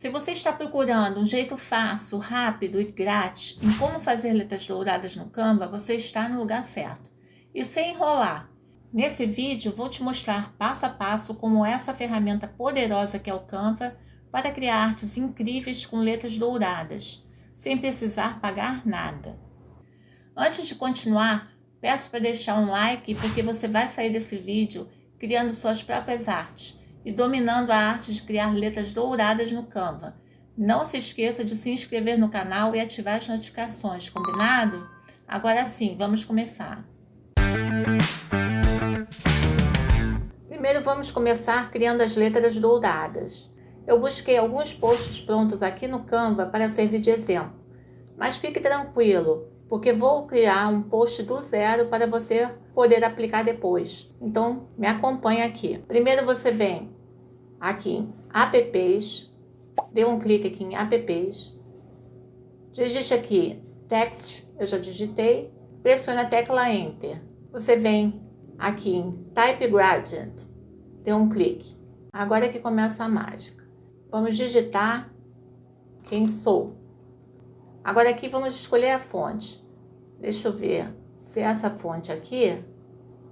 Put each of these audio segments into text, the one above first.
Se você está procurando um jeito fácil, rápido e grátis em como fazer letras douradas no Canva, você está no lugar certo. E sem enrolar, nesse vídeo vou te mostrar passo a passo como essa ferramenta poderosa que é o Canva para criar artes incríveis com letras douradas, sem precisar pagar nada. Antes de continuar, peço para deixar um like porque você vai sair desse vídeo criando suas próprias artes e dominando a arte de criar letras douradas no Canva. Não se esqueça de se inscrever no canal e ativar as notificações, combinado? Agora sim, vamos começar. Primeiro vamos começar criando as letras douradas. Eu busquei alguns posts prontos aqui no Canva para servir de exemplo, mas fique tranquilo, porque vou criar um post do zero para você poder aplicar depois. Então, me acompanha aqui. Primeiro você vem aqui em apps, dê um clique aqui em apps, digite aqui text, eu já digitei, pressione a tecla Enter. Você vem aqui em Type Gradient, dê um clique. Agora é que começa a mágica. Vamos digitar quem sou. Agora aqui vamos escolher a fonte. Deixa eu ver se essa fonte aqui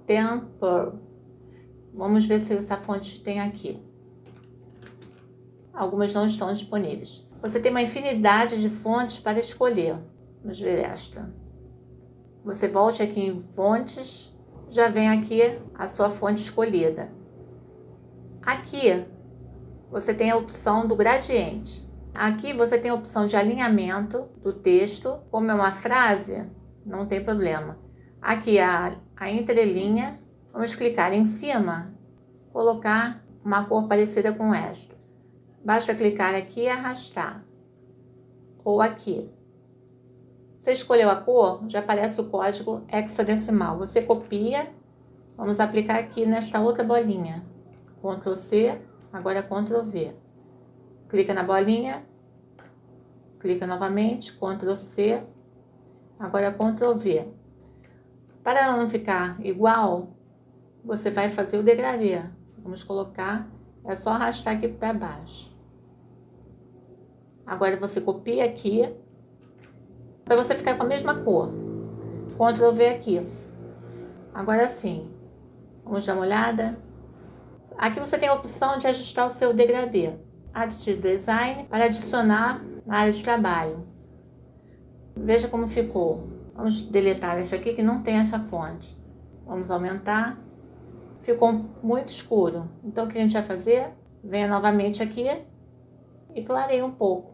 Temper. Vamos ver se essa fonte tem aqui. Algumas não estão disponíveis. Você tem uma infinidade de fontes para escolher. Vamos ver esta. Você volte aqui em fontes, já vem aqui a sua fonte escolhida. Aqui você tem a opção do gradiente. Aqui você tem a opção de alinhamento do texto. Como é uma frase, não tem problema. Aqui a entrelinha. Vamos clicar em cima, colocar uma cor parecida com esta. Basta clicar aqui e arrastar. Ou aqui. Você escolheu a cor, já aparece o código hexadecimal. Você copia, vamos aplicar aqui nesta outra bolinha. Ctrl C, agora Ctrl V. Clica na bolinha, clica novamente, Ctrl C, agora Ctrl V. Para não ficar igual, você vai fazer o degradê. Vamos colocar, é só arrastar aqui para baixo. Agora você copia aqui, para você ficar com a mesma cor. Ctrl V aqui. Agora sim, vamos dar uma olhada. Aqui você tem a opção de ajustar o seu degradê. Add Design para adicionar na área de trabalho. Veja como ficou. Vamos deletar esse aqui que não tem essa fonte. Vamos aumentar. Ficou muito escuro. Então o que a gente vai fazer? Venha novamente aqui e clareie um pouco.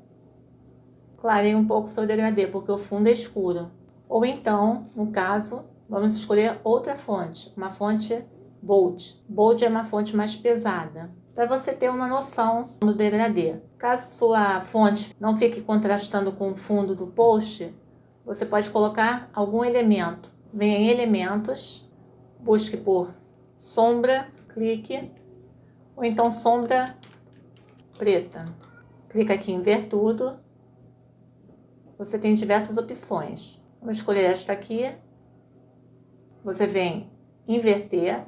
Clareie um pouco o seu degradê, porque o fundo é escuro. Ou então, no caso, vamos escolher outra fonte. Uma fonte Bold. Bold é uma fonte mais pesada, para você ter uma noção do degradê. Caso sua fonte não fique contrastando com o fundo do post, você pode colocar algum elemento. Venha em elementos, busque por sombra, clique, ou então sombra preta. Clica aqui em ver tudo. Você tem diversas opções. Vamos escolher esta aqui. Você vem inverter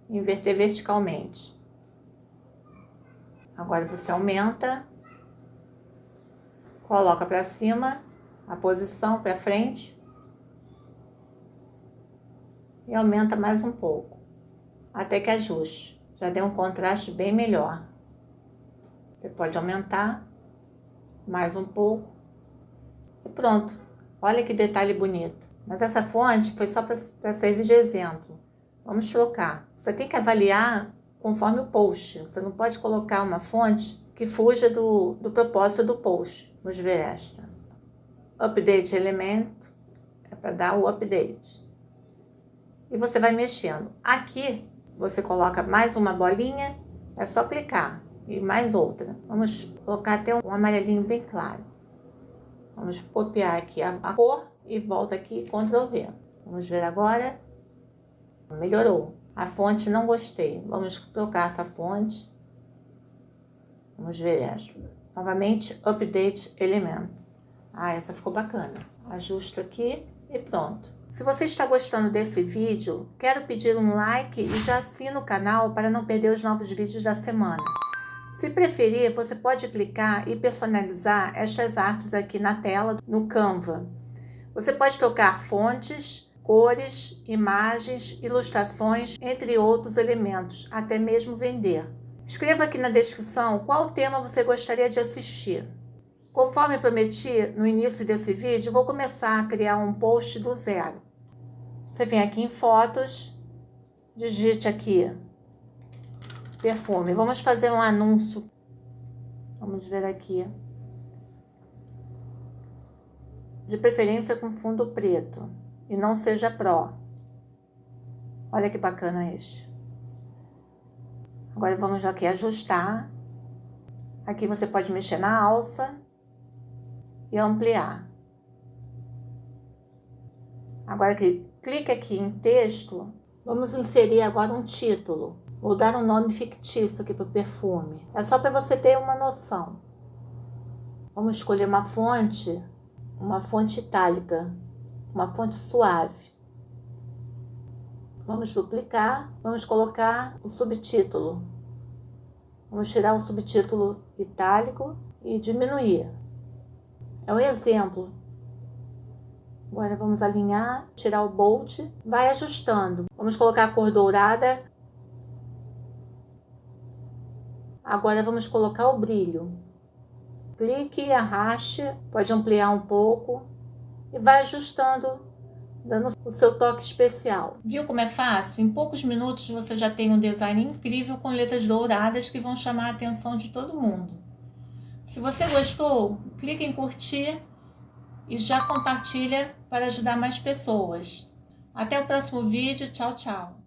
verticalmente. Agora você aumenta, coloca para cima, a posição para frente e aumenta mais um pouco, até que ajuste. Já deu um contraste bem melhor. Você pode aumentar mais um pouco e pronto. Olha que detalhe bonito. Mas essa fonte foi só para servir de exemplo. Vamos trocar. Você tem que avaliar conforme o post. Você não pode colocar uma fonte que fuja do propósito do post. Vamos ver esta. Update elemento. É para dar o update. E você vai mexendo. Aqui você coloca mais uma bolinha. É só clicar. E mais outra. Vamos colocar até um amarelinho bem claro. Vamos copiar aqui a cor e volta aqui Ctrl V. Vamos ver agora. Melhorou. A fonte não gostei. Vamos trocar essa fonte. Vamos ver essa. Novamente, Update Elemento. Essa ficou bacana. Ajusto aqui e pronto. Se você está gostando desse vídeo, quero pedir um like e já assina o canal para não perder os novos vídeos da semana. Se preferir, você pode clicar e personalizar estas artes aqui na tela no Canva. Você pode trocar fontes, cores, imagens, ilustrações, entre outros elementos, até mesmo vender. Escreva aqui na descrição qual tema você gostaria de assistir. Conforme prometi no início desse vídeo, vou começar a criar um post do zero. Você vem aqui em fotos, digite aqui perfume. Vamos fazer um anúncio. Vamos ver aqui. De preferência com fundo preto. E não seja Pro. Olha que bacana este. Agora vamos aqui ajustar. Aqui você pode mexer na alça e ampliar. Agora clique aqui em texto. Vamos inserir agora um título. Vou dar um nome fictício aqui para o perfume. É só para você ter uma noção. Vamos escolher uma fonte itálica, uma fonte suave. Vamos duplicar, vamos colocar o subtítulo. Vamos tirar o subtítulo itálico e diminuir. É um exemplo. Agora vamos alinhar, tirar o bold, vai ajustando. Vamos colocar a cor dourada. Agora vamos colocar o brilho. Clique e arraste, pode ampliar um pouco e vai ajustando, dando o seu toque especial. Viu como é fácil? Em poucos minutos você já tem um design incrível com letras douradas que vão chamar a atenção de todo mundo. Se você gostou, clique em curtir e já compartilha para ajudar mais pessoas. Até o próximo vídeo. Tchau, tchau.